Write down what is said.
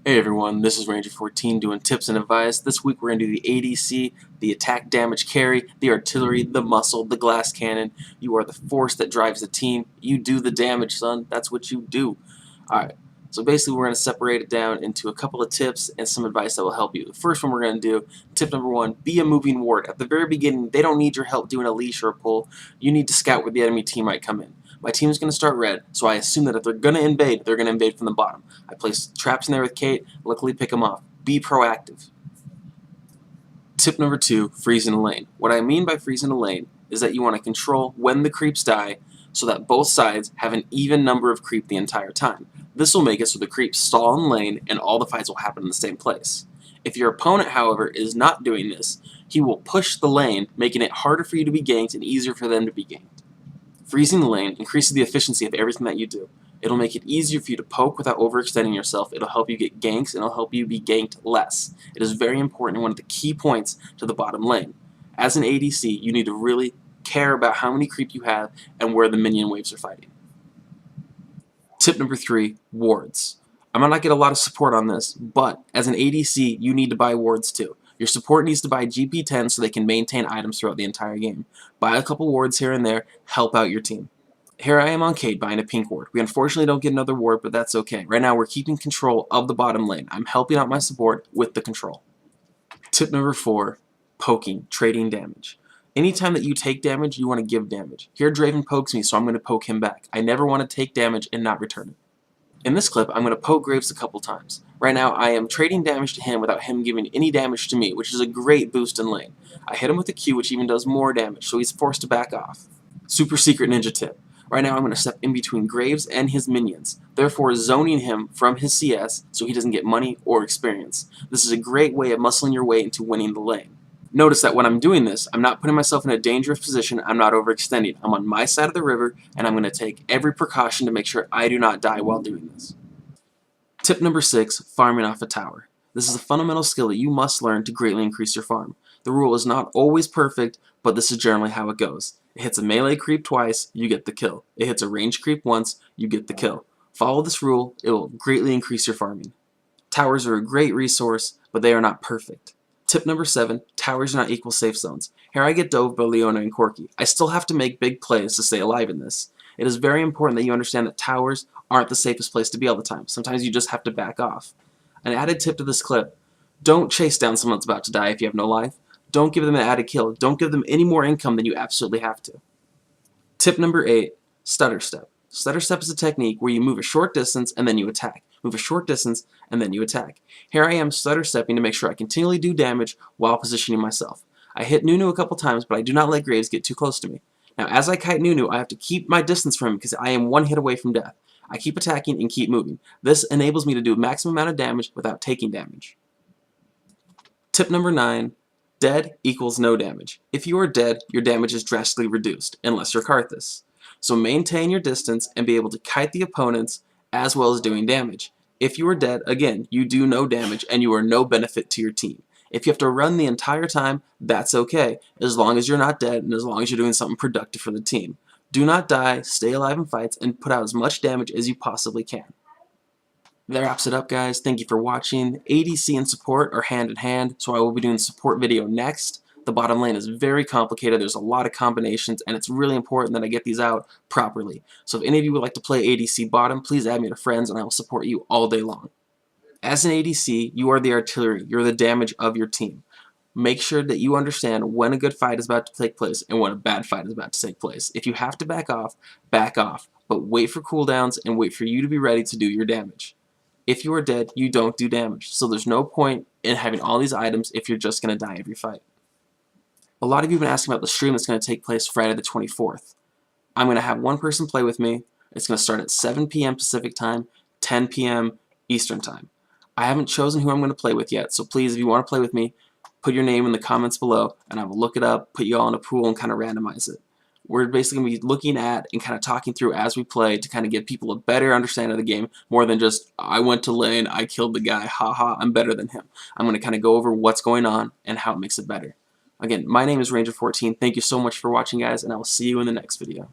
Hey everyone, this is Ranger 14 doing tips and advice. This week we're going to do the ADC, the attack damage carry, the artillery, the muscle, the glass cannon. You are the force that drives the team. You do the damage, son. That's what you do. Alright, so basically we're going to separate it down into a couple of tips and some advice that will help you. The first one we're going to do, tip number 1, be a moving ward. At the very beginning, they don't need your help doing a leash or a pull. You need to scout where the enemy team might come in. My team is going to start red, so I assume that if they're going to invade, they're going to invade from the bottom. I place traps in there with Kate, luckily pick them off. Be proactive. Tip number 2, freezing a lane. What I mean by freezing a lane is that you want to control when the creeps die so that both sides have an even number of creep the entire time. This will make it so the creeps stall in lane and all the fights will happen in the same place. If your opponent, however, is not doing this, he will push the lane, making it harder for you to be ganked and easier for them to be ganked. Freezing the lane increases the efficiency of everything that you do. It'll make it easier for you to poke without overextending yourself. It'll help you get ganks, and it'll help you be ganked less. It is very important and one of the key points to the bottom lane. As an ADC, you need to really care about how many creep you have and where the minion waves are fighting. Tip number 3, wards. I might not get a lot of support on this, but as an ADC, you need to buy wards too. Your support needs to buy GP10 so they can maintain items throughout the entire game. Buy a couple wards here and there, help out your team. Here I am on Kate buying a pink ward. We unfortunately don't get another ward, but that's okay. Right now we're keeping control of the bottom lane. I'm helping out my support with the control. Tip number 4, poking, trading damage. Anytime that you take damage, you want to give damage. Here Draven pokes me, so I'm going to poke him back. I never want to take damage and not return it. In this clip, I'm going to poke Graves a couple times. Right now, I am trading damage to him without him giving any damage to me, which is a great boost in lane. I hit him with a Q, which even does more damage, so he's forced to back off. Super secret ninja tip. Right now, I'm going to step in between Graves and his minions, therefore zoning him from his CS so he doesn't get money or experience. This is a great way of muscling your way into winning the lane. Notice that when I'm doing this, I'm not putting myself in a dangerous position, I'm not overextending. I'm on my side of the river, and I'm going to take every precaution to make sure I do not die while doing this. Tip number 6, farming off a tower. This is a fundamental skill that you must learn to greatly increase your farm. The rule is not always perfect, but this is generally how it goes. It hits a melee creep twice, you get the kill. It hits a range creep once, you get the kill. Follow this rule, it will greatly increase your farming. Towers are a great resource, but they are not perfect. Tip number 7, towers are not equal safe zones. Here I get dove by Leona and Corki. I still have to make big plays to stay alive in this. It is very important that you understand that towers aren't the safest place to be all the time. Sometimes you just have to back off. An added tip to this clip, don't chase down someone that's about to die if you have no life. Don't give them an added kill. Don't give them any more income than you absolutely have to. Tip number 8, stutter step. Stutter step is a technique where you move a short distance and then you attack. Move a short distance and then you attack. Here I am stutter stepping to make sure I continually do damage while positioning myself. I hit Nunu a couple times, but I do not let Graves get too close to me. Now as I kite Nunu, I have to keep my distance from him because I am one hit away from death. I keep attacking and keep moving. This enables me to do a maximum amount of damage without taking damage. Tip number 9, dead equals no damage. If you are dead, your damage is drastically reduced, unless you're Karthus. So maintain your distance and be able to kite the opponents as well as doing damage. If you are dead, again, you do no damage and you are no benefit to your team. If you have to run the entire time, that's okay, as long as you're not dead and as long as you're doing something productive for the team. Do not die, stay alive in fights, and put out as much damage as you possibly can. That wraps it up, guys. Thank you for watching. ADC and support are hand in hand, so I will be doing the support video next. The bottom lane is very complicated. There's a lot of combinations, and it's really important that I get these out properly. So if any of you would like to play ADC bottom, please add me to friends, and I will support you all day long. As an ADC, you are the artillery. You're the damage of your team. Make sure that you understand when a good fight is about to take place and when a bad fight is about to take place. If you have to back off, but wait for cooldowns and wait for you to be ready to do your damage. If you are dead, you don't do damage, so there's no point in having all these items if you're just going to die every fight. A lot of you have been asking about the stream that's going to take place Friday the 24th. I'm going to have one person play with me. It's going to start at 7 p.m. Pacific time, 10 p.m. Eastern time. I haven't chosen who I'm going to play with yet, so please, if you want to play with me, put your name in the comments below, and I will look it up, put you all in a pool, and kind of randomize it. We're basically going to be looking at and kind of talking through as we play to kind of give people a better understanding of the game, more than just, I went to lane, I killed the guy, haha, I'm better than him. I'm going to kind of go over what's going on and how it makes it better. Again, my name is Ranger 14. Thank you so much for watching, guys, and I will see you in the next video.